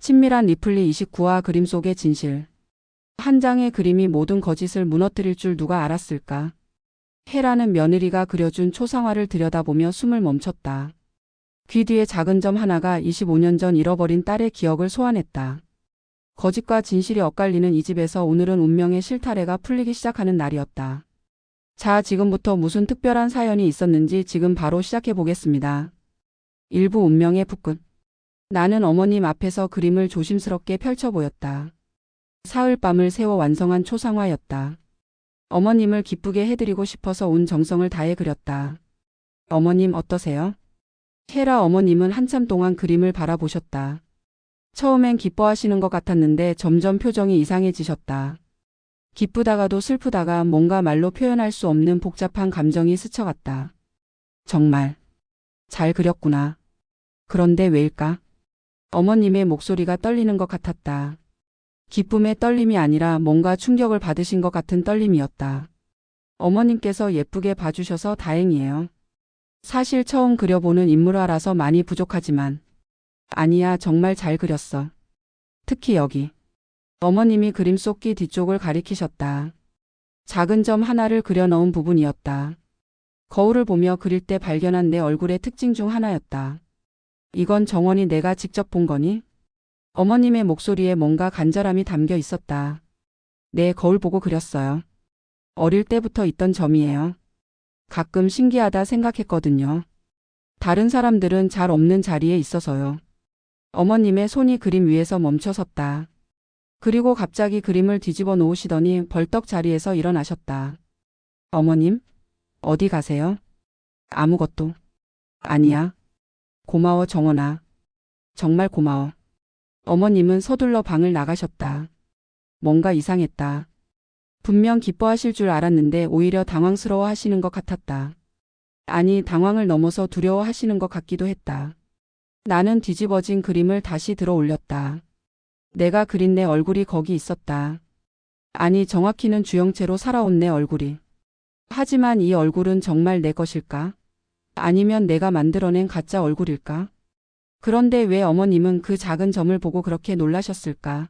친밀한 리플리 29화 그림 속의 진실. 한 장의 그림이 모든 거짓을 무너뜨릴 줄 누가 알았을까? 헤라는 며느리가 그려준 초상화를 들여다보며 숨을 멈췄다. 귀 뒤에 작은 점 하나가 25년 전 잃어버린 딸의 기억을 소환했다. 거짓과 진실이 엇갈리는 이 집에서 오늘은 운명의 실타래가 풀리기 시작하는 날이었다. 자, 지금부터 무슨 특별한 사연이 있었는지 지금 바로 시작해 보겠습니다. 일부 운명의 북끝. 나는 어머님 앞에서 그림을 조심스럽게 펼쳐 보였다. 사흘밤을 새워 완성한 초상화였다. 어머님을 기쁘게 해드리고 싶어서 온 정성을 다해 그렸다. 어머님 어떠세요? 헤라 어머님은 한참 동안 그림을 바라보셨다. 처음엔 기뻐하시는 것 같았는데 점점 표정이 이상해지셨다. 기쁘다가도 슬프다가 뭔가 말로 표현할 수 없는 복잡한 감정이 스쳐갔다. 정말 잘 그렸구나. 그런데 왜일까? 어머님의 목소리가 떨리는 것 같았다. 기쁨의 떨림이 아니라 뭔가 충격을 받으신 것 같은 떨림이었다. 어머님께서 예쁘게 봐주셔서 다행이에요. 사실 처음 그려보는 인물화라서 많이 부족하지만 아니야, 정말 잘 그렸어. 특히 여기. 어머님이 그림 속 귀 뒤쪽을 가리키셨다. 작은 점 하나를 그려 넣은 부분이었다. 거울을 보며 그릴 때 발견한 내 얼굴의 특징 중 하나였다. 이건 정원이 내가 직접 본 거니? 어머님의 목소리에 뭔가 간절함이 담겨 있었다. 네, 거울 보고 그렸어요. 어릴 때부터 있던 점이에요. 가끔 신기하다 생각했거든요. 다른 사람들은 잘 없는 자리에 있어서요. 어머님의 손이 그림 위에서 멈춰섰다. 그리고 갑자기 그림을 뒤집어 놓으시더니 벌떡 자리에서 일어나셨다. 어머님? 어디 가세요? 아무것도. 아니야. 고마워, 정원아. 정말 고마워. 어머님은 서둘러 방을 나가셨다. 뭔가 이상했다. 분명 기뻐하실 줄 알았는데 오히려 당황스러워 하시는 것 같았다. 아니, 당황을 넘어서 두려워 하시는 것 같기도 했다. 나는 뒤집어진 그림을 다시 들어 올렸다. 내가 그린 내 얼굴이 거기 있었다. 아니, 정확히는 주형체로 살아온 내 얼굴이. 하지만 이 얼굴은 정말 내 것일까? 아니면 내가 만들어낸 가짜 얼굴일까? 그런데 왜 어머님은 그 작은 점을 보고 그렇게 놀라셨을까?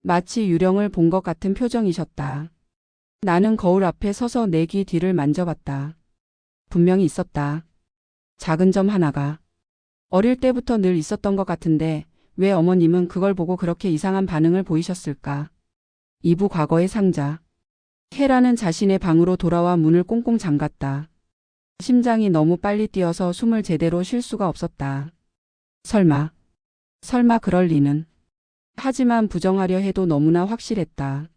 마치 유령을 본 것 같은 표정이셨다. 나는 거울 앞에 서서 내 귀 뒤를 만져봤다. 분명히 있었다. 작은 점 하나가. 어릴 때부터 늘 있었던 것 같은데 왜 어머님은 그걸 보고 그렇게 이상한 반응을 보이셨을까? 2부 과거의 상자. 헤라는 자신의 방으로 돌아와 문을 꽁꽁 잠갔다. 심장이 너무 빨리 뛰어서 숨을 제대로 쉴 수가 없었다. 설마 그럴 리는. 하지만 부정하려 해도 너무나 확실했다.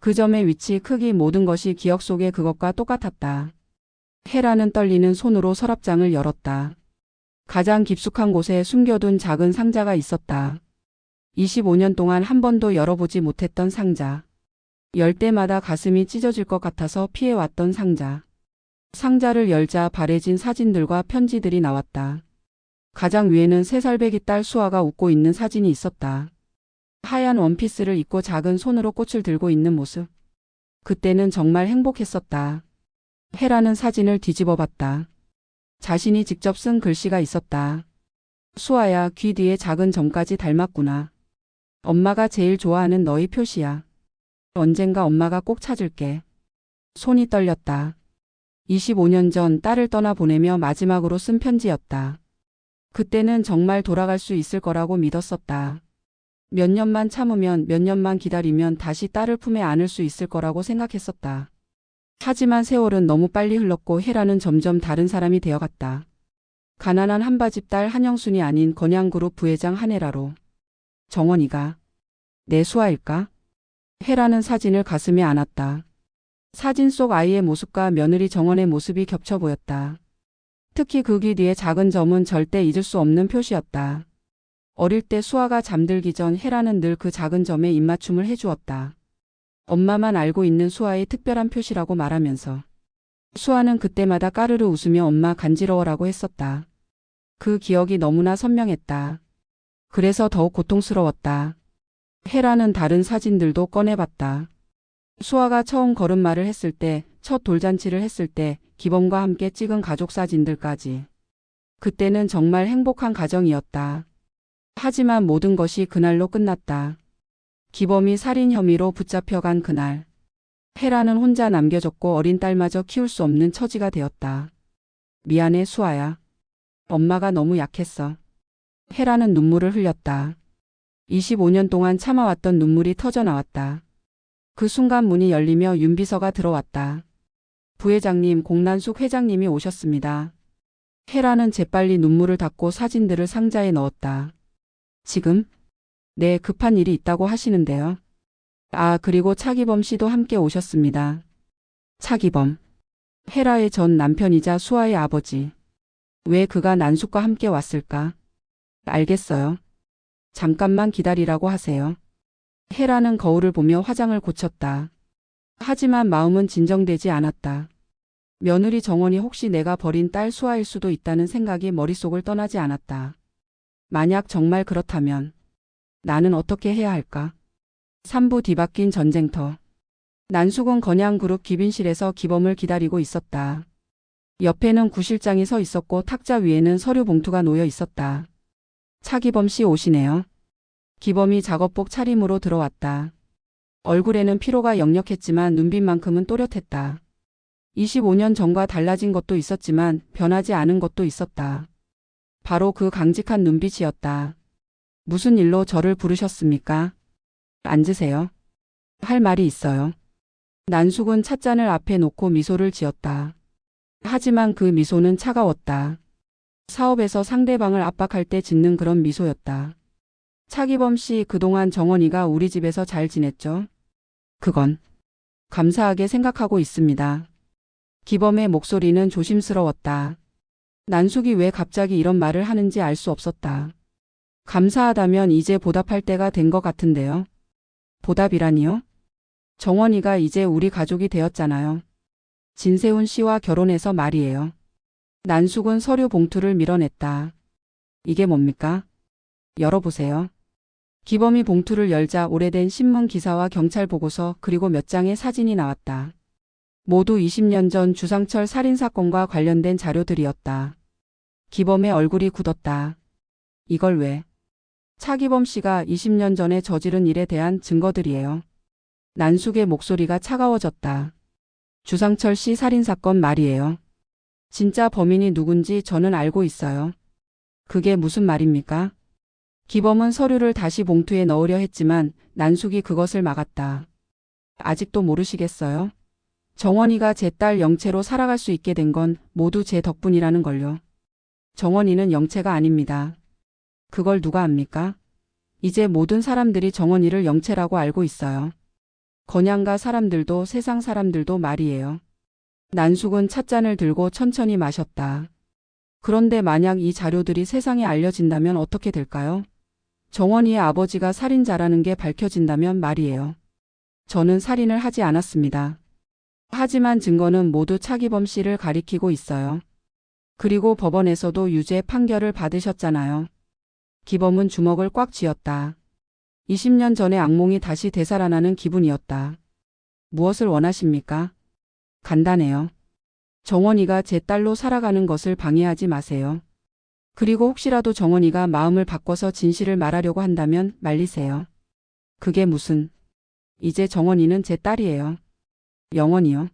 그 점의 위치, 크기 모든 것이 기억 속의 그것과 똑같았다. 헤라는 떨리는 손으로 서랍장을 열었다. 가장 깊숙한 곳에 숨겨둔 작은 상자가 있었다. 25년 동안 한 번도 열어보지 못했던 상자. 열 때마다 가슴이 찢어질 것 같아서 피해왔던 상자. 상자를 열자 바래진 사진들과 편지들이 나왔다. 가장 위에는 3살배기 딸 수아가 웃고 있는 사진이 있었다. 하얀 원피스를 입고 작은 손으로 꽃을 들고 있는 모습. 그때는 정말 행복했었다. 헤라는 사진을 뒤집어 봤다. 자신이 직접 쓴 글씨가 있었다. 수아야, 귀 뒤에 작은 점까지 닮았구나. 엄마가 제일 좋아하는 너의 표시야. 언젠가 엄마가 꼭 찾을게. 손이 떨렸다. 25년 전 딸을 떠나보내며 마지막으로 쓴 편지였다. 그때는 정말 돌아갈 수 있을 거라고 믿었었다. 몇 년만 참으면, 몇 년만 기다리면 다시 딸을 품에 안을 수 있을 거라고 생각했었다. 하지만 세월은 너무 빨리 흘렀고 헤라는 점점 다른 사람이 되어갔다. 가난한 한바집 딸 한영순이 아닌 건양그룹 부회장 한혜라로. 정원이가 내 수아일까? 헤라는 사진을 가슴에 안았다. 사진 속 아이의 모습과 며느리 정원의 모습이 겹쳐 보였다. 특히 그 귀 뒤에 작은 점은 절대 잊을 수 없는 표시였다. 어릴 때 수아가 잠들기 전 헤라는 늘 그 작은 점에 입맞춤을 해주었다. 엄마만 알고 있는 수아의 특별한 표시라고 말하면서. 수아는 그때마다 까르르 웃으며 엄마 간지러워라고 했었다. 그 기억이 너무나 선명했다. 그래서 더욱 고통스러웠다. 헤라는 다른 사진들도 꺼내봤다. 수아가 처음 걸음마를 했을 때, 첫 돌잔치를 했을 때, 기범과 함께 찍은 가족 사진들까지. 그때는 정말 행복한 가정이었다. 하지만 모든 것이 그날로 끝났다. 기범이 살인 혐의로 붙잡혀간 그날. 헤라는 혼자 남겨졌고 어린 딸마저 키울 수 없는 처지가 되었다. 미안해, 수아야. 엄마가 너무 약했어. 헤라는 눈물을 흘렸다. 25년 동안 참아왔던 눈물이 터져 나왔다. 그 순간 문이 열리며 윤 비서가 들어왔다. 부회장님, 공란숙 회장님이 오셨습니다. 헤라는 재빨리 눈물을 닦고 사진들을 상자에 넣었다. 지금? 네, 급한 일이 있다고 하시는데요. 아, 그리고 차기범 씨도 함께 오셨습니다. 차기범. 헤라의 전 남편이자 수아의 아버지. 왜 그가 난숙과 함께 왔을까? 알겠어요. 잠깐만 기다리라고 하세요. 헤라는 거울을 보며 화장을 고쳤다. 하지만 마음은 진정되지 않았다. 며느리 정원이 혹시 내가 버린 딸 수아일 수도 있다는 생각이 머릿속을 떠나지 않았다. 만약 정말 그렇다면 나는 어떻게 해야 할까? 3부 뒤바뀐 전쟁터. 난숙은 건양그룹 기빈실에서 기범을 기다리고 있었다. 옆에는 구실장이 서 있었고 탁자 위에는 서류 봉투가 놓여 있었다. 차기범 씨 오시네요. 기범이 작업복 차림으로 들어왔다. 얼굴에는 피로가 역력했지만 눈빛만큼은 또렷했다. 25년 전과 달라진 것도 있었지만 변하지 않은 것도 있었다. 바로 그 강직한 눈빛이었다. 무슨 일로 저를 부르셨습니까? 앉으세요. 할 말이 있어요. 난숙은 찻잔을 앞에 놓고 미소를 지었다. 하지만 그 미소는 차가웠다. 사업에서 상대방을 압박할 때 짓는 그런 미소였다. 차기범 씨, 그동안 정원이가 우리 집에서 잘 지냈죠? 그건 감사하게 생각하고 있습니다. 기범의 목소리는 조심스러웠다. 난숙이 왜 갑자기 이런 말을 하는지 알 수 없었다. 감사하다면 이제 보답할 때가 된 것 같은데요. 보답이라니요? 정원이가 이제 우리 가족이 되었잖아요. 진세훈 씨와 결혼해서 말이에요. 난숙은 서류 봉투를 밀어냈다. 이게 뭡니까? 열어보세요. 기범이 봉투를 열자 오래된 신문 기사와 경찰 보고서 그리고 몇 장의 사진이 나왔다. 모두 20년 전 주상철 살인사건과 관련된 자료들이었다. 기범의 얼굴이 굳었다. 이걸 왜? 차기범 씨가 20년 전에 저지른 일에 대한 증거들이에요. 난숙의 목소리가 차가워졌다. 주상철 씨 살인사건 말이에요. 진짜 범인이 누군지 저는 알고 있어요. 그게 무슨 말입니까? 기범은 서류를 다시 봉투에 넣으려 했지만 난숙이 그것을 막았다. 아직도 모르시겠어요? 정원이가 제 딸 영채로 살아갈 수 있게 된 건 모두 제 덕분이라는 걸요. 정원이는 영채가 아닙니다. 그걸 누가 압니까? 이제 모든 사람들이 정원이를 영채라고 알고 있어요. 건양가 사람들도 세상 사람들도 말이에요. 난숙은 찻잔을 들고 천천히 마셨다. 그런데 만약 이 자료들이 세상에 알려진다면 어떻게 될까요? 정원이의 아버지가 살인자라는 게 밝혀진다면 말이에요. 저는 살인을 하지 않았습니다. 하지만 증거는 모두 차기범 씨를 가리키고 있어요. 그리고 법원에서도 유죄 판결을 받으셨잖아요. 기범은 주먹을 꽉 쥐었다. 20년 전의 악몽이 다시 되살아나는 기분이었다. 무엇을 원하십니까? 간단해요. 정원이가 제 딸로 살아가는 것을 방해하지 마세요. 그리고 혹시라도 정원이가 마음을 바꿔서 진실을 말하려고 한다면 말리세요. 그게 무슨... 이제 정원이는 제 딸이에요. 영원히요.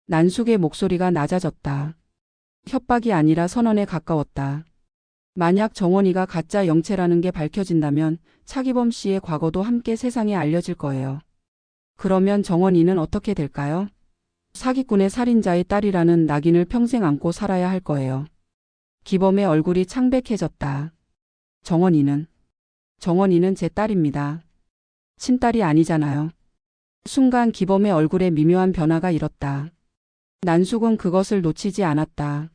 난숙의 목소리가 낮아졌다. 협박이 아니라 선언에 가까웠다. 만약 정원이가 가짜 영채라는 게 밝혀진다면 차기범 씨의 과거도 함께 세상에 알려질 거예요. 그러면 정원이는 어떻게 될까요? 사기꾼의 살인자의 딸이라는 낙인을 평생 안고 살아야 할 거예요. 기범의 얼굴이 창백해졌다. 정원이는 제 딸입니다. 친딸이 아니잖아요. 순간 기범의 얼굴에 미묘한 변화가 일었다. 난숙은 그것을 놓치지 않았다.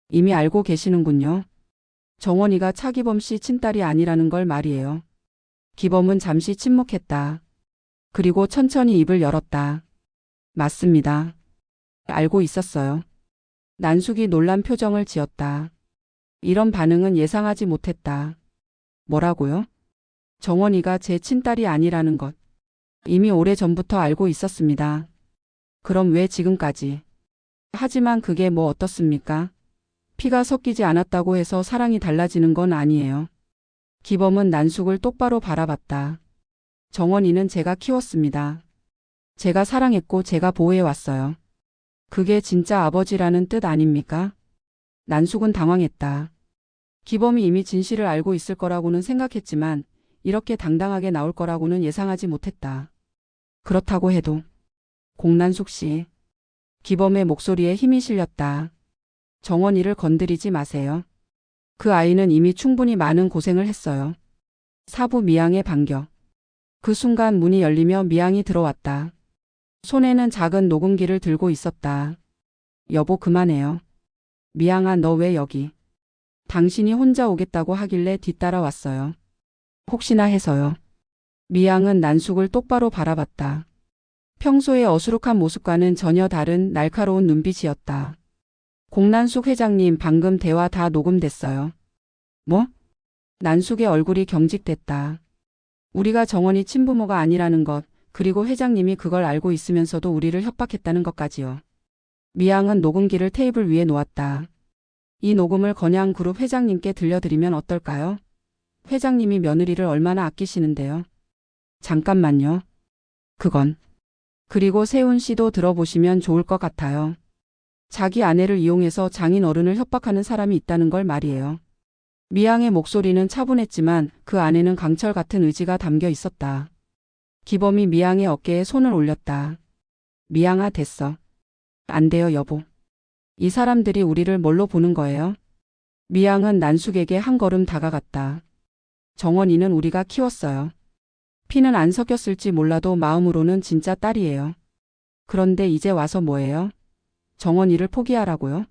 이미 알고 계시는군요. 정원이가 차기범 씨 친딸이 아니라는 걸 말이에요. 기범은 잠시 침묵했다. 그리고 천천히 입을 열었다. 맞습니다. 알고 있었어요. 난숙이 놀란 표정을 지었다. 이런 반응은 예상하지 못했다. 뭐라고요? 정원이가 제 친딸이 아니라는 것. 이미 오래전부터 알고 있었습니다. 그럼 왜 지금까지? 하지만 그게 뭐 어떻습니까? 피가 섞이지 않았다고 해서 사랑이 달라지는 건 아니에요. 기범은 난숙을 똑바로 바라봤다. 정원이는 제가 키웠습니다. 제가 사랑했고 제가 보호해왔어요. 그게 진짜 아버지라는 뜻 아닙니까? 난숙은 당황했다. 기범이 이미 진실을 알고 있을 거라고는 생각했지만 이렇게 당당하게 나올 거라고는 예상하지 못했다. 그렇다고 해도 공난숙 씨. 기범의 목소리에 힘이 실렸다. 정원이를 건드리지 마세요. 그 아이는 이미 충분히 많은 고생을 했어요. 사부 미양의 반격. 그 순간 문이 열리며 미양이 들어왔다. 손에는 작은 녹음기를 들고 있었다. 여보 그만해요. 미양아 너 왜 여기? 당신이 혼자 오겠다고 하길래 뒤따라왔어요. 혹시나 해서요. 미양은 난숙을 똑바로 바라봤다. 평소의 어수룩한 모습과는 전혀 다른 날카로운 눈빛이었다. 공난숙 회장님 방금 대화 다 녹음됐어요. 뭐? 난숙의 얼굴이 경직됐다. 우리가 정원이 친부모가 아니라는 것, 그리고 회장님이 그걸 알고 있으면서도 우리를 협박했다는 것까지요. 미양은 녹음기를 테이블 위에 놓았다. 이 녹음을 건양그룹 회장님께 들려드리면 어떨까요? 회장님이 며느리를 얼마나 아끼시는데요. 잠깐만요. 그건. 그리고 세훈 씨도 들어보시면 좋을 것 같아요. 자기 아내를 이용해서 장인 어른을 협박하는 사람이 있다는 걸 말이에요. 미양의 목소리는 차분했지만 그 안에는 강철 같은 의지가 담겨 있었다. 기범이 미양의 어깨에 손을 올렸다. 미양아 됐어. 안 돼요 여보. 이 사람들이 우리를 뭘로 보는 거예요? 미양은 난숙에게 한 걸음 다가갔다. 정원이는 우리가 키웠어요. 피는 안 섞였을지 몰라도 마음으로는 진짜 딸이에요. 그런데 이제 와서 뭐예요? 정원이를 포기하라고요?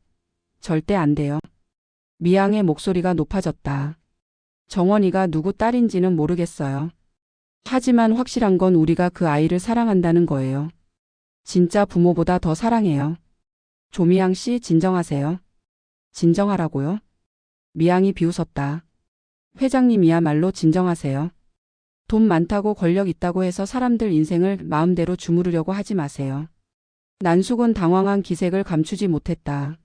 절대 안 돼요. 미양의 목소리가 높아졌다. 정원이가 누구 딸인지는 모르겠어요. 하지만 확실한 건 우리가 그 아이를 사랑한다는 거예요. 진짜 부모보다 더 사랑해요. 조미양 씨 진정하세요. 진정하라고요? 미양이 비웃었다. 회장님이야말로 진정하세요. 돈 많다고 권력 있다고 해서 사람들 인생을 마음대로 주무르려고 하지 마세요. 난숙은 당황한 기색을 감추지 못했다.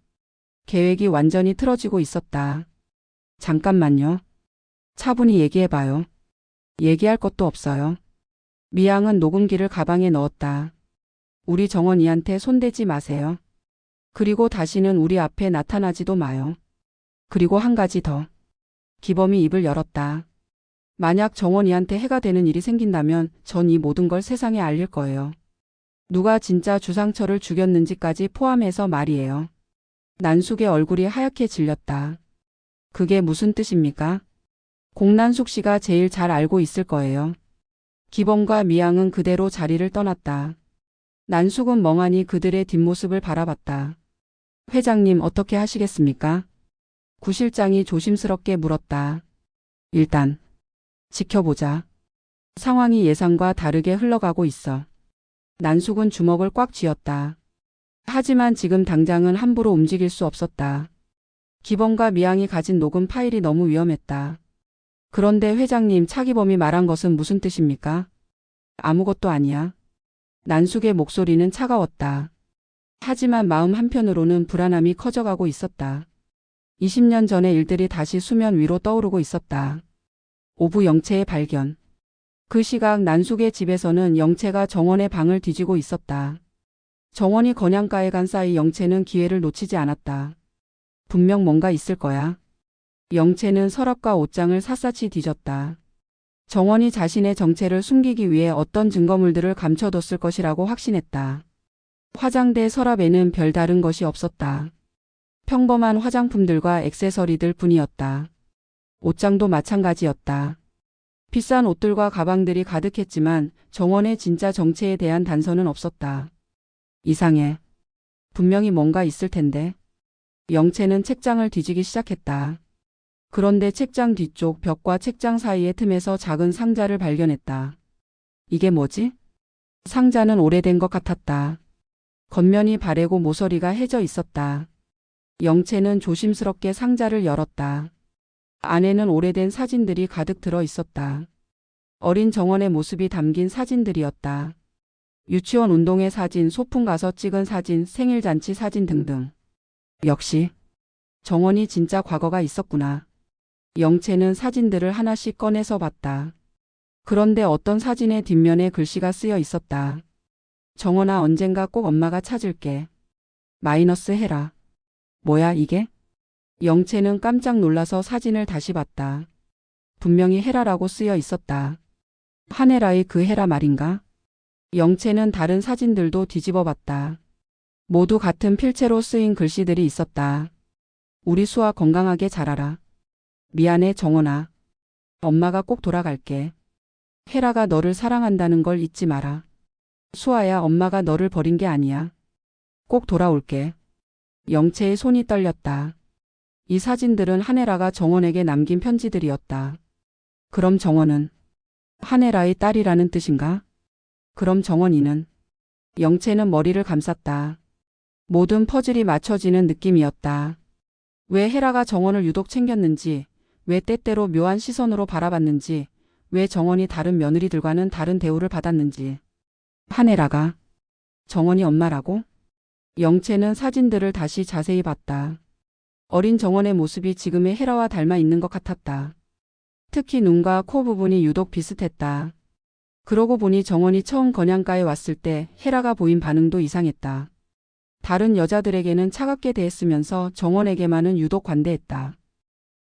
계획이 완전히 틀어지고 있었다. 잠깐만요. 차분히 얘기해봐요. 얘기할 것도 없어요. 미양은 녹음기를 가방에 넣었다. 우리 정원이한테 손대지 마세요. 그리고 다시는 우리 앞에 나타나지도 마요. 그리고 한 가지 더. 기범이 입을 열었다. 만약 정원이한테 해가 되는 일이 생긴다면 전 이 모든 걸 세상에 알릴 거예요. 누가 진짜 주상철을 죽였는지까지 포함해서 말이에요. 난숙의 얼굴이 하얗게 질렸다. 그게 무슨 뜻입니까? 공난숙 씨가 제일 잘 알고 있을 거예요. 기범과 미양은 그대로 자리를 떠났다. 난숙은 멍하니 그들의 뒷모습을 바라봤다. 회장님 어떻게 하시겠습니까? 구 실장이 조심스럽게 물었다. 일단 지켜보자. 상황이 예상과 다르게 흘러가고 있어. 난숙은 주먹을 꽉 쥐었다. 하지만 지금 당장은 함부로 움직일 수 없었다. 기범과 미양이 가진 녹음 파일이 너무 위험했다. 그런데 회장님 차기범이 말한 것은 무슨 뜻입니까? 아무것도 아니야. 난숙의 목소리는 차가웠다. 하지만 마음 한편으로는 불안함이 커져가고 있었다. 20년 전의 일들이 다시 수면 위로 떠오르고 있었다. 오부 영채의 발견. 그 시각 난숙의 집에서는 영채가 정원의 방을 뒤지고 있었다. 정원이 건양가에 간 사이 영채는 기회를 놓치지 않았다. 분명 뭔가 있을 거야. 영채는 서랍과 옷장을 샅샅이 뒤졌다. 정원이 자신의 정체를 숨기기 위해 어떤 증거물들을 감춰뒀을 것이라고 확신했다. 화장대 서랍에는 별다른 것이 없었다. 평범한 화장품들과 액세서리들 뿐이었다. 옷장도 마찬가지였다. 비싼 옷들과 가방들이 가득했지만 정원의 진짜 정체에 대한 단서는 없었다. 이상해. 분명히 뭔가 있을 텐데. 영채는 책장을 뒤지기 시작했다. 그런데 책장 뒤쪽 벽과 책장 사이의 틈에서 작은 상자를 발견했다. 이게 뭐지? 상자는 오래된 것 같았다. 겉면이 바래고 모서리가 해져 있었다. 영채는 조심스럽게 상자를 열었다. 안에는 오래된 사진들이 가득 들어 있었다. 어린 정원의 모습이 담긴 사진들이었다. 유치원 운동회 사진, 소풍 가서 찍은 사진, 생일잔치 사진 등등. 역시 정원이 진짜 과거가 있었구나. 영채는 사진들을 하나씩 꺼내서 봤다. 그런데 어떤 사진의 뒷면에 글씨가 쓰여 있었다. 정원아, 언젠가 꼭 엄마가 찾을게. 마이너스 해라. 뭐야 이게? 영채는 깜짝 놀라서 사진을 다시 봤다. 분명히 헤라라고 쓰여 있었다. 한혜라의 그 헤라 말인가? 영채는 다른 사진들도 뒤집어 봤다. 모두 같은 필체로 쓰인 글씨들이 있었다. 우리 수아 건강하게 자라라. 미안해 정원아. 엄마가 꼭 돌아갈게. 헤라가 너를 사랑한다는 걸 잊지 마라. 수아야, 엄마가 너를 버린 게 아니야. 꼭 돌아올게. 영채의 손이 떨렸다. 이 사진들은 한혜라가 정원에게 남긴 편지들이었다. 그럼 정원은 한혜라의 딸이라는 뜻인가? 그럼 정원이는? 영채는 머리를 감쌌다. 모든 퍼즐이 맞춰지는 느낌이었다. 왜 헤라가 정원을 유독 챙겼는지, 왜 때때로 묘한 시선으로 바라봤는지, 왜 정원이 다른 며느리들과는 다른 대우를 받았는지. 한혜라가 정원이 엄마라고? 영채는 사진들을 다시 자세히 봤다. 어린 정원의 모습이 지금의 헤라와 닮아 있는 것 같았다. 특히 눈과 코 부분이 유독 비슷했다. 그러고 보니 정원이 처음 건양가에 왔을 때 헤라가 보인 반응도 이상했다. 다른 여자들에게는 차갑게 대했으면서 정원에게만은 유독 관대했다.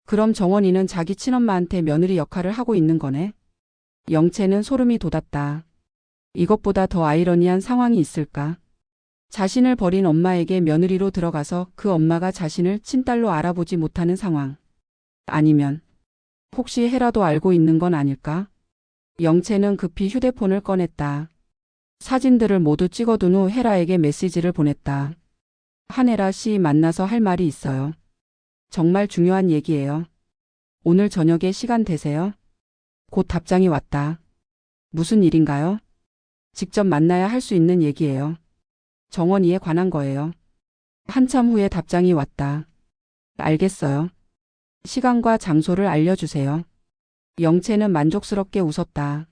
그럼 정원이는 자기 친엄마한테 며느리 역할을 하고 있는 거네? 영채는 소름이 돋았다. 이것보다 더 아이러니한 상황이 있을까? 자신을 버린 엄마에게 며느리로 들어가서 그 엄마가 자신을 친딸로 알아보지 못하는 상황. 아니면 혹시 헤라도 알고 있는 건 아닐까? 영채는 급히 휴대폰을 꺼냈다. 사진들을 모두 찍어둔 후 헤라에게 메시지를 보냈다. 한혜라 씨, 만나서 할 말이 있어요. 정말 중요한 얘기예요. 오늘 저녁에 시간 되세요? 곧 답장이 왔다. 무슨 일인가요? 직접 만나야 할 수 있는 얘기예요. 정원이에 관한 거예요. 한참 후에 답장이 왔다. 알겠어요. 시간과 장소를 알려주세요. 영채는 만족스럽게 웃었다.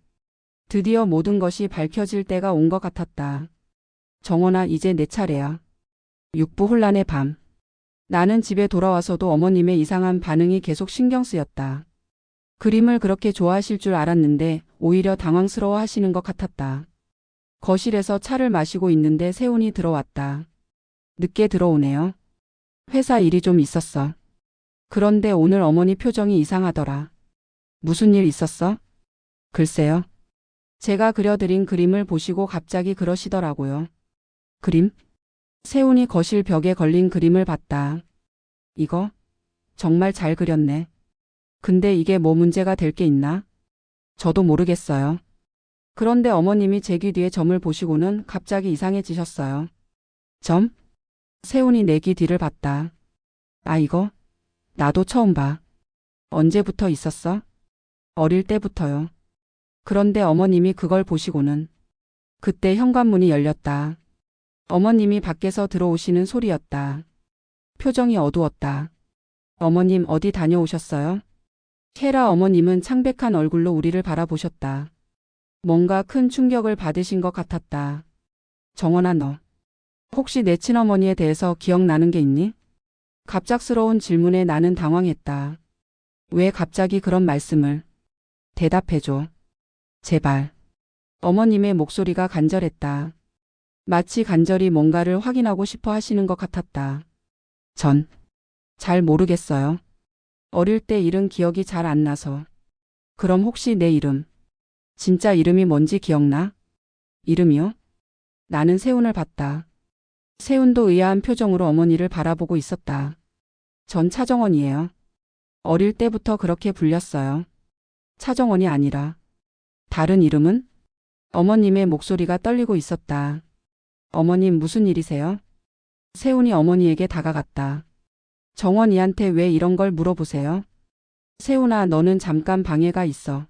드디어 모든 것이 밝혀질 때가 온 것 같았다. 정원아, 이제 내 차례야. 육부혼란의 밤. 나는 집에 돌아와서도 어머님의 이상한 반응이 계속 신경 쓰였다. 그림을 그렇게 좋아하실 줄 알았는데 오히려 당황스러워 하시는 것 같았다. 거실에서 차를 마시고 있는데 세훈이 들어왔다. 늦게 들어오네요. 회사 일이 좀 있었어. 그런데 오늘 어머니 표정이 이상하더라. 무슨 일 있었어? 글쎄요. 제가 그려드린 그림을 보시고 갑자기 그러시더라고요. 그림? 세훈이 거실 벽에 걸린 그림을 봤다. 이거? 정말 잘 그렸네. 근데 이게 뭐 문제가 될 게 있나? 저도 모르겠어요. 그런데 어머님이 제 귀 뒤에 점을 보시고는 갑자기 이상해지셨어요. 점? 세훈이 내 귀 뒤를 봤다. 아, 이거? 나도 처음 봐. 언제부터 있었어? 어릴 때부터요. 그런데 어머님이 그걸 보시고는. 그때 현관문이 열렸다. 어머님이 밖에서 들어오시는 소리였다. 표정이 어두웠다. 어머님, 어디 다녀오셨어요? 헤라 어머님은 창백한 얼굴로 우리를 바라보셨다. 뭔가 큰 충격을 받으신 것 같았다. 정원아, 너 혹시 내 친어머니에 대해서 기억나는 게 있니? 갑작스러운 질문에 나는 당황했다. 왜 갑자기 그런 말씀을? 대답해줘. 제발. 어머님의 목소리가 간절했다. 마치 간절히 뭔가를 확인하고 싶어 하시는 것 같았다. 잘 모르겠어요. 어릴 때 잃은 기억이 잘 안 나서. 그럼 혹시 내 이름, 진짜 이름이 뭔지 기억나? 이름이요? 나는 세훈을 봤다. 세훈도 의아한 표정으로 어머니를 바라보고 있었다. 전 차정원이에요. 어릴 때부터 그렇게 불렸어요. 차정원이 아니라. 다른 이름은? 어머님의 목소리가 떨리고 있었다. 어머님, 무슨 일이세요? 세훈이 어머니에게 다가갔다. 정원이한테 왜 이런 걸 물어보세요? 세훈아, 너는 잠깐 방해가 있어.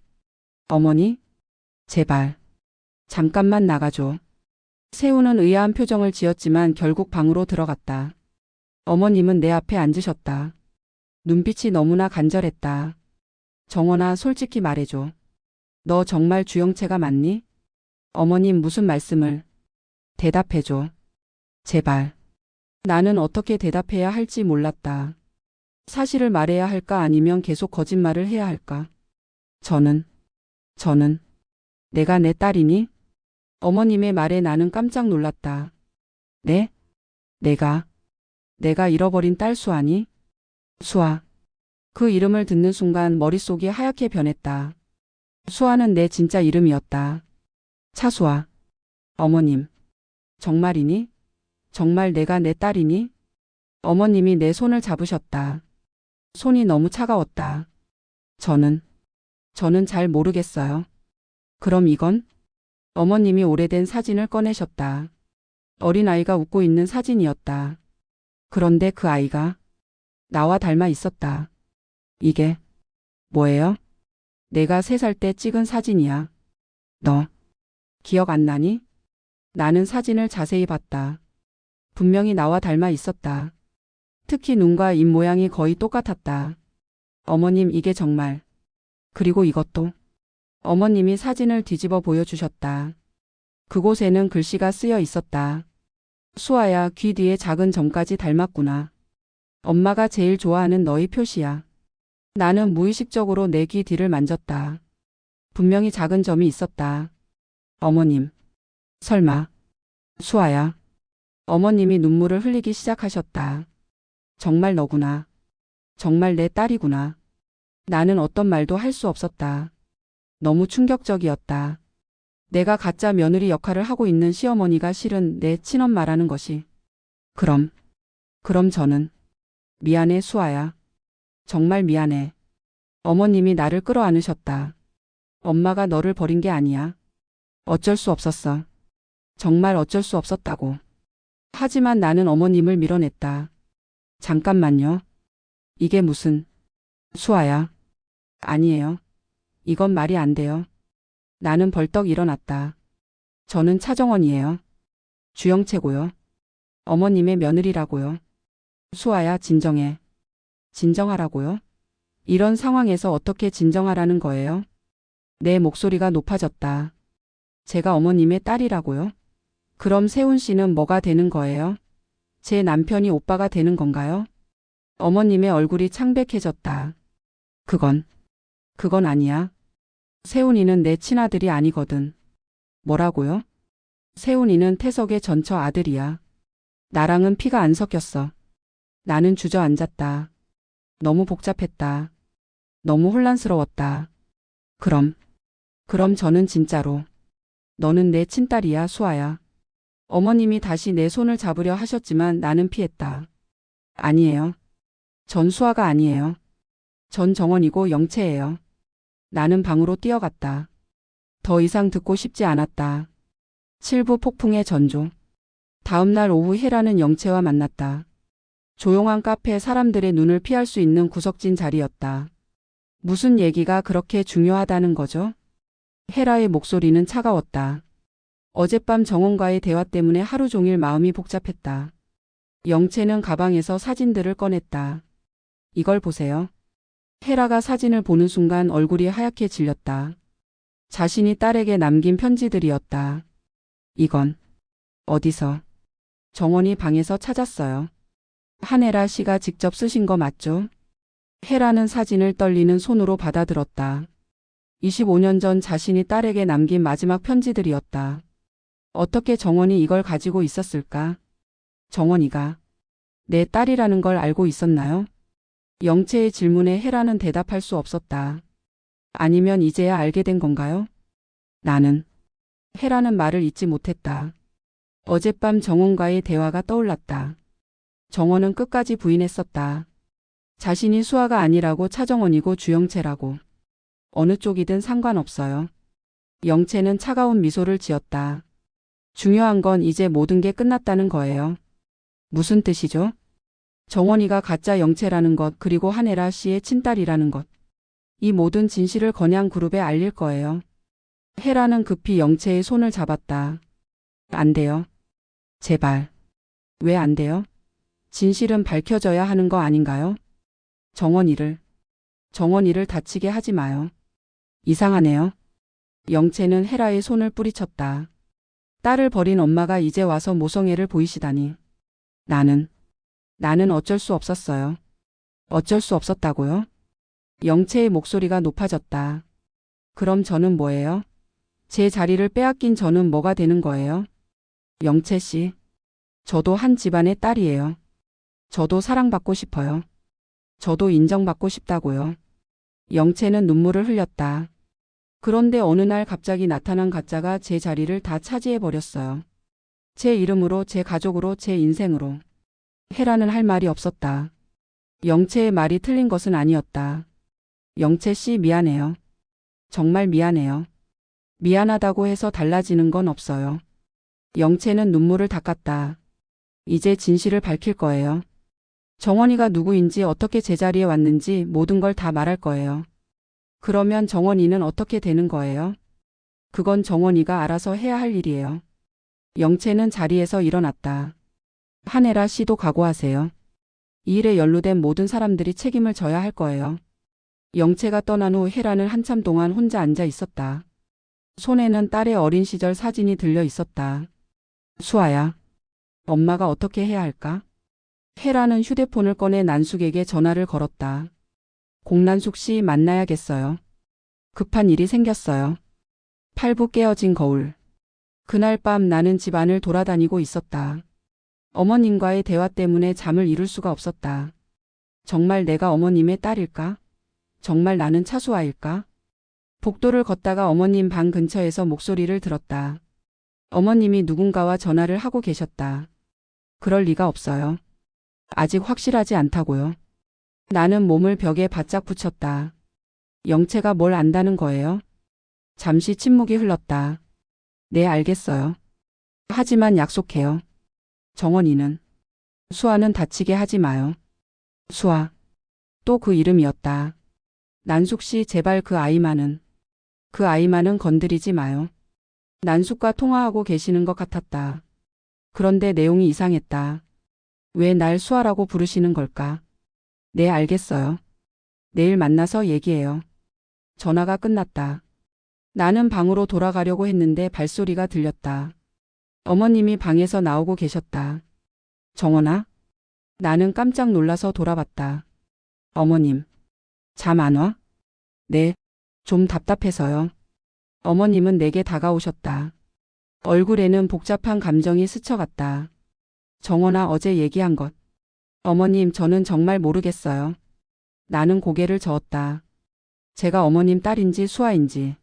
어머니? 제발. 잠깐만 나가줘. 세훈은 의아한 표정을 지었지만 결국 방으로 들어갔다. 어머님은 내 앞에 앉으셨다. 눈빛이 너무나 간절했다. 정원아, 솔직히 말해줘. 너 정말 주영채가 맞니? 어머님, 무슨 말씀을? 대답해줘. 제발. 나는 어떻게 대답해야 할지 몰랐다. 사실을 말해야 할까 아니면 계속 거짓말을 해야 할까? 저는, 내가 내 딸이니? 어머님의 말에 나는 깜짝 놀랐다. 네? 내가 잃어버린 딸 수아니? 수아. 그 이름을 듣는 순간 머릿속이 하얗게 변했다. 수아는 내 진짜 이름이었다. 차수아. 어머님. 정말이니? 정말 내가 내 딸이니? 어머님이 내 손을 잡으셨다. 손이 너무 차가웠다. 저는 잘 모르겠어요. 그럼 이건? 어머님이 오래된 사진을 꺼내셨다. 어린아이가 웃고 있는 사진이었다. 그런데 그 아이가 나와 닮아 있었다. 이게 뭐예요? 내가 3살 때 찍은 사진이야. 너 기억 안 나니? 나는 사진을 자세히 봤다. 분명히 나와 닮아 있었다. 특히 눈과 입 모양이 거의 똑같았다. 어머님 이게 정말. 그리고 이것도. 어머님이 사진을 뒤집어 보여주셨다. 그곳에는 글씨가 쓰여 있었다. 수아야, 귀 뒤에 작은 점까지 닮았구나. 엄마가 제일 좋아하는 너의 표시야. 나는 무의식적으로 내 귀 뒤를 만졌다. 분명히 작은 점이 있었다. 어머님. 설마. 수아야. 어머님이 눈물을 흘리기 시작하셨다. 정말 너구나. 정말 내 딸이구나. 나는 어떤 말도 할 수 없었다. 너무 충격적이었다. 내가 가짜 며느리 역할을 하고 있는 시어머니가 실은 내 친엄마라는 것이. 그럼 저는. 미안해, 수아야. 정말 미안해. 어머님이 나를 끌어안으셨다. 엄마가 너를 버린 게 아니야. 어쩔 수 없었어. 정말 어쩔 수 없었다고. 하지만 나는 어머님을 밀어냈다. 잠깐만요. 이게 무슨. 수아야. 아니에요. 이건 말이 안 돼요. 나는 벌떡 일어났다. 저는 차정원이에요. 주영채고요. 어머님의 며느리라고요. 수아야, 진정해. 진정하라고요? 이런 상황에서 어떻게 진정하라는 거예요? 내 목소리가 높아졌다. 제가 어머님의 딸이라고요? 그럼 세훈 씨는 뭐가 되는 거예요? 제 남편이 오빠가 되는 건가요? 어머님의 얼굴이 창백해졌다. 그건 아니야. 세훈이는 내 친아들이 아니거든. 뭐라고요? 세훈이는 태석의 전처 아들이야. 나랑은 피가 안 섞였어. 나는 주저앉았다. 너무 복잡했다. 너무 혼란스러웠다. 그럼 저는 진짜로. 너는 내 친딸이야, 수아야. 어머님이 다시 내 손을 잡으려 하셨지만 나는 피했다. 아니에요. 전 수아가 아니에요. 전 정원이고 영채예요. 나는 방으로 뛰어갔다. 더 이상 듣고 싶지 않았다. 7부 폭풍의 전조. 다음날 오후 혜라는 영채와 만났다. 조용한 카페, 사람들의 눈을 피할 수 있는 구석진 자리였다. 무슨 얘기가 그렇게 중요하다는 거죠? 혜라의 목소리는 차가웠다. 어젯밤 정원과의 대화 때문에 하루 종일 마음이 복잡했다. 영채는 가방에서 사진들을 꺼냈다. 이걸 보세요. 혜라가 사진을 보는 순간 얼굴이 하얗게 질렸다. 자신이 딸에게 남긴 편지들이었다. 이건 어디서? 정원이 방에서 찾았어요. 한혜라 씨가 직접 쓰신 거 맞죠? 혜라는 사진을 떨리는 손으로 받아들었다. 25년 전 자신이 딸에게 남긴 마지막 편지들이었다. 어떻게 정원이 이걸 가지고 있었을까? 정원이가 내 딸이라는 걸 알고 있었나요? 영채의 질문에 혜라는 대답할 수 없었다. 아니면 이제야 알게 된 건가요? 나는. 혜라는 말을 잇지 못했다. 어젯밤 정원과의 대화가 떠올랐다. 정원은 끝까지 부인했었다. 자신이 수아가 아니라고, 차정원이고 주영채라고. 어느 쪽이든 상관없어요. 영채는 차가운 미소를 지었다. 중요한 건 이제 모든 게 끝났다는 거예요. 무슨 뜻이죠? 정원이가 가짜 영채라는 것, 그리고 한혜라 씨의 친딸이라는 것. 이 모든 진실을 건양 그룹에 알릴 거예요. 혜라는 급히 영채의 손을 잡았다. 안 돼요. 제발. 왜 안 돼요? 진실은 밝혀져야 하는 거 아닌가요? 정원이를 다치게 하지 마요. 이상하네요. 영채는 혜라의 손을 뿌리쳤다. 딸을 버린 엄마가 이제 와서 모성애를 보이시다니. 나는 어쩔 수 없었어요. 어쩔 수 없었다고요? 영채의 목소리가 높아졌다. 그럼 저는 뭐예요? 제 자리를 빼앗긴 저는 뭐가 되는 거예요? 영채 씨, 저도 한 집안의 딸이에요. 저도 사랑받고 싶어요. 저도 인정받고 싶다고요. 영채는 눈물을 흘렸다. 그런데 어느 날 갑자기 나타난 가짜가 제 자리를 다 차지해 버렸어요. 제 이름으로, 제 가족으로, 제 인생으로. 혜라는 할 말이 없었다. 영채의 말이 틀린 것은 아니었다. 영채 씨 미안해요. 정말 미안해요. 미안하다고 해서 달라지는 건 없어요. 영채는 눈물을 닦았다. 이제 진실을 밝힐 거예요. 정원이가 누구인지 어떻게 제자리에 왔는지 모든 걸 다 말할 거예요. 그러면 정원이는 어떻게 되는 거예요? 그건 정원이가 알아서 해야 할 일이에요. 영채는 자리에서 일어났다. 한혜라 씨도 각오하세요. 이 일에 연루된 모든 사람들이 책임을 져야 할 거예요. 영채가 떠난 후 혜라는 한참 동안 혼자 앉아 있었다. 손에는 딸의 어린 시절 사진이 들려 있었다. 수아야, 엄마가 어떻게 해야 할까? 혜라는 휴대폰을 꺼내 난숙에게 전화를 걸었다. 공난숙 씨 만나야겠어요. 급한 일이 생겼어요. 팔부 깨어진 거울. 그날 밤 나는 집안을 돌아다니고 있었다. 어머님과의 대화 때문에 잠을 이룰 수가 없었다. 정말 내가 어머님의 딸일까? 정말 나는 차수아일까? 복도를 걷다가 어머님 방 근처에서 목소리를 들었다. 어머님이 누군가와 전화를 하고 계셨다. 그럴 리가 없어요. 아직 확실하지 않다고요. 나는 몸을 벽에 바짝 붙였다. 영채가 뭘 안다는 거예요? 잠시 침묵이 흘렀다. 네, 알겠어요. 하지만 약속해요. 정원이는. 수아는 다치게 하지 마요. 수아. 또 그 이름이었다. 난숙 씨 제발 그 아이만은 건드리지 마요. 난숙과 통화하고 계시는 것 같았다. 그런데 내용이 이상했다. 왜 날 수아라고 부르시는 걸까? 네, 알겠어요. 내일 만나서 얘기해요. 전화가 끝났다. 나는 방으로 돌아가려고 했는데 발소리가 들렸다. 어머님이 방에서 나오고 계셨다. 정원아? 나는 깜짝 놀라서 돌아봤다. 어머님. 잠 안 와? 네. 좀 답답해서요. 어머님은 내게 다가오셨다. 얼굴에는 복잡한 감정이 스쳐갔다. 정원아, 어제 얘기한 것. 어머님, 저는 정말 모르겠어요. 나는 고개를 저었다. 제가 어머님 딸인지 수아인지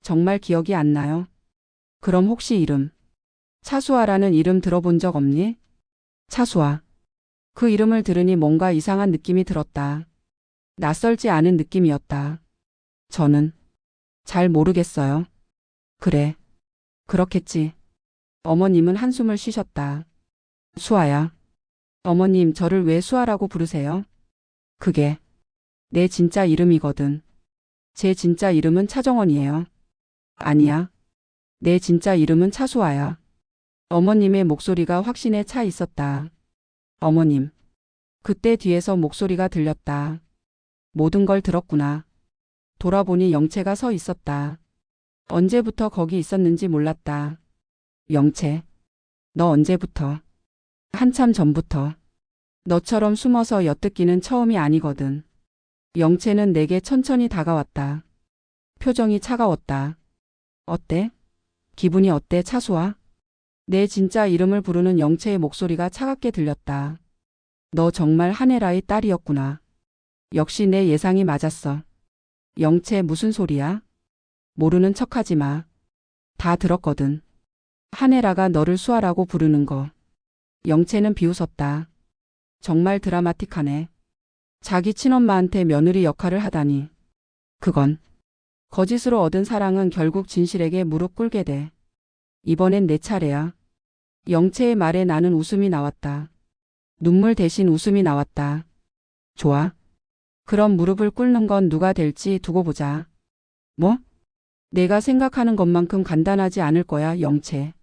정말 기억이 안 나요. 그럼 혹시 이름? 차수아라는 이름 들어본 적 없니? 차수아. 그 이름을 들으니 뭔가 이상한 느낌이 들었다. 낯설지 않은 느낌이었다. 저는 잘 모르겠어요. 그래. 그렇겠지. 어머님은 한숨을 쉬셨다. 수아야. 어머님, 저를 왜 수아라고 부르세요? 그게 내 진짜 이름이거든. 제 진짜 이름은 차정원이에요. 아니야. 내 진짜 이름은 차수아야. 어머님의 목소리가 확신에 차 있었다. 어머님. 그때 뒤에서 목소리가 들렸다. 모든 걸 들었구나. 돌아보니 영채가 서 있었다. 언제부터 거기 있었는지 몰랐다. 영채. 너 언제부터? 한참 전부터. 너처럼 숨어서 엿듣기는 처음이 아니거든. 영채는 내게 천천히 다가왔다. 표정이 차가웠다. 어때? 기분이 어때, 차수아? 내 진짜 이름을 부르는 영채의 목소리가 차갑게 들렸다. 너 정말 한혜라의 딸이었구나. 역시 내 예상이 맞았어. 영채, 무슨 소리야? 모르는 척하지 마. 다 들었거든. 한혜라가 너를 수아라고 부르는 거. 영채는 비웃었다. 정말 드라마틱하네. 자기 친엄마한테 며느리 역할을 하다니. 그건 거짓으로 얻은 사랑은 결국 진실에게 무릎 꿇게 돼. 이번엔 내 차례야. 영채의 말에 나는 웃음이 나왔다. 눈물 대신 웃음이 나왔다. 좋아. 그럼 무릎을 꿇는 건 누가 될지 두고 보자. 뭐? 내가 생각하는 것만큼 간단하지 않을 거야, 영채.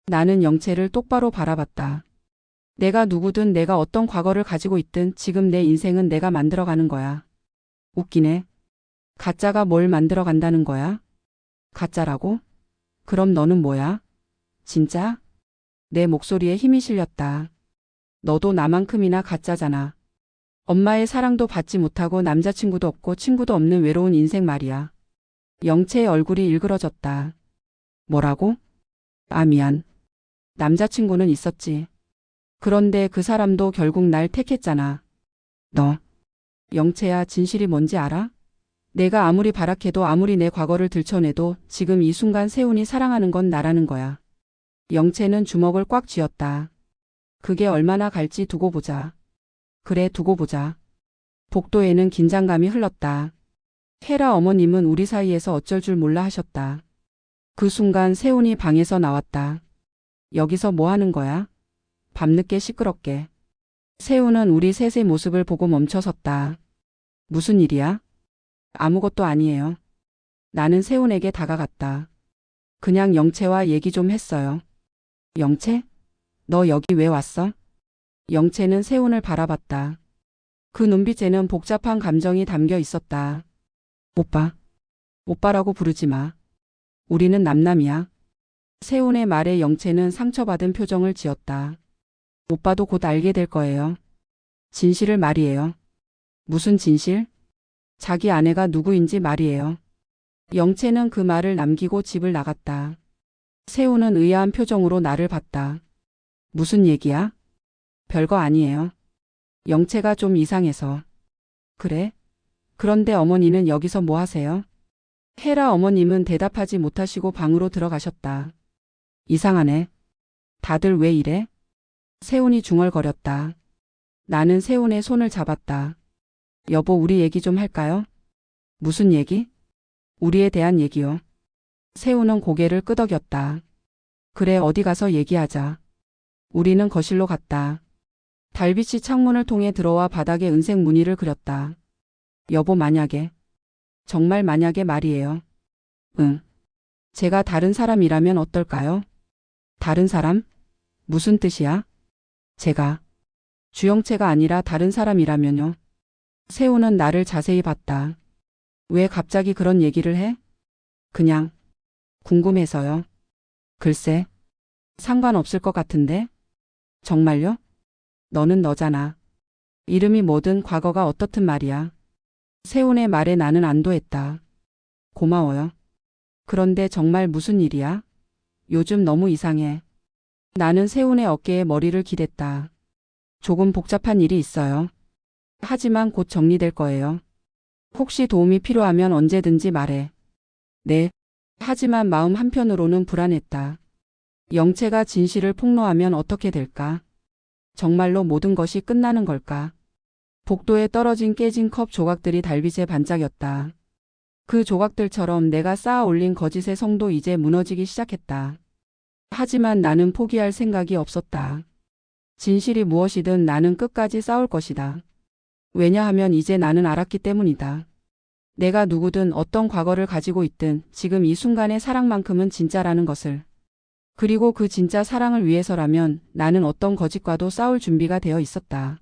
나는 영채를 똑바로 바라봤다. 내가 누구든 내가 어떤 과거를 가지고 있든 지금 내 인생은 내가 만들어가는 거야. 웃기네. 가짜가 뭘 만들어간다는 거야? 가짜라고? 그럼 너는 뭐야? 진짜? 내 목소리에 힘이 실렸다. 너도 나만큼이나 가짜잖아. 엄마의 사랑도 받지 못하고 남자친구도 없고 친구도 없는 외로운 인생 말이야. 영채의 얼굴이 일그러졌다. 뭐라고? 아, 미안. 남자친구는 있었지. 그런데 그 사람도 결국 날 택했잖아. 너. 영채야, 진실이 뭔지 알아? 내가 아무리 발악해도 아무리 내 과거를 들춰내도 지금 이 순간 세훈이 사랑하는 건 나라는 거야. 영채는 주먹을 꽉 쥐었다. 그게 얼마나 갈지 두고 보자. 그래, 두고 보자. 복도에는 긴장감이 흘렀다. 헤라 어머님은 우리 사이에서 어쩔 줄 몰라 하셨다. 그 순간 세훈이 방에서 나왔다. 여기서 뭐 하는 거야? 밤늦게 시끄럽게. 세훈은 우리 셋의 모습을 보고 멈춰섰다. 무슨 일이야? 아무것도 아니에요. 나는 세훈에게 다가갔다. 그냥 영채와 얘기 좀 했어요. 영채? 너 여기 왜 왔어? 영채는 세훈을 바라봤다. 그 눈빛에는 복잡한 감정이 담겨 있었다. 오빠. 오빠라고 부르지 마. 우리는 남남이야. 세훈의 말에 영채는 상처받은 표정을 지었다. 오빠도 곧 알게 될 거예요. 진실을 말이에요. 무슨 진실? 자기 아내가 누구인지 말이에요. 영채는 그 말을 남기고 집을 나갔다. 세훈은 의아한 표정으로 나를 봤다. 무슨 얘기야? 별거 아니에요. 영채가 좀 이상해서. 그래? 그런데 어머니는 여기서 뭐 하세요? 헤라 어머님은 대답하지 못하시고 방으로 들어가셨다. 이상하네. 다들 왜 이래? 세훈이 중얼거렸다. 나는 세훈의 손을 잡았다. 여보, 우리 얘기 좀 할까요? 무슨 얘기? 우리에 대한 얘기요. 세훈은 고개를 끄덕였다. 그래, 어디 가서 얘기하자. 우리는 거실로 갔다. 달빛이 창문을 통해 들어와 바닥에 은색 무늬를 그렸다. 여보, 만약에. 정말 만약에 말이에요. 응. 제가 다른 사람이라면 어떨까요? 다른 사람? 무슨 뜻이야? 제가. 주영채가 아니라 다른 사람이라면요. 세훈은 나를 자세히 봤다. 왜 갑자기 그런 얘기를 해? 그냥. 궁금해서요. 글쎄. 상관없을 것 같은데? 정말요? 너는 너잖아. 이름이 뭐든 과거가 어떻든 말이야. 세훈의 말에 나는 안도했다. 고마워요. 그런데 정말 무슨 일이야? 요즘 너무 이상해. 나는 세훈의 어깨에 머리를 기댔다. 조금 복잡한 일이 있어요. 하지만 곧 정리될 거예요. 혹시 도움이 필요하면 언제든지 말해. 네. 하지만 마음 한편으로는 불안했다. 영채가 진실을 폭로하면 어떻게 될까? 정말로 모든 것이 끝나는 걸까? 복도에 떨어진 깨진 컵 조각들이 달빛에 반짝였다. 그 조각들처럼 내가 쌓아 올린 거짓의 성도 이제 무너지기 시작했다. 하지만 나는 포기할 생각이 없었다. 진실이 무엇이든 나는 끝까지 싸울 것이다. 왜냐하면 이제 나는 알았기 때문이다. 내가 누구든 어떤 과거를 가지고 있든 지금 이 순간의 사랑만큼은 진짜라는 것을. 그리고 그 진짜 사랑을 위해서라면 나는 어떤 거짓과도 싸울 준비가 되어 있었다.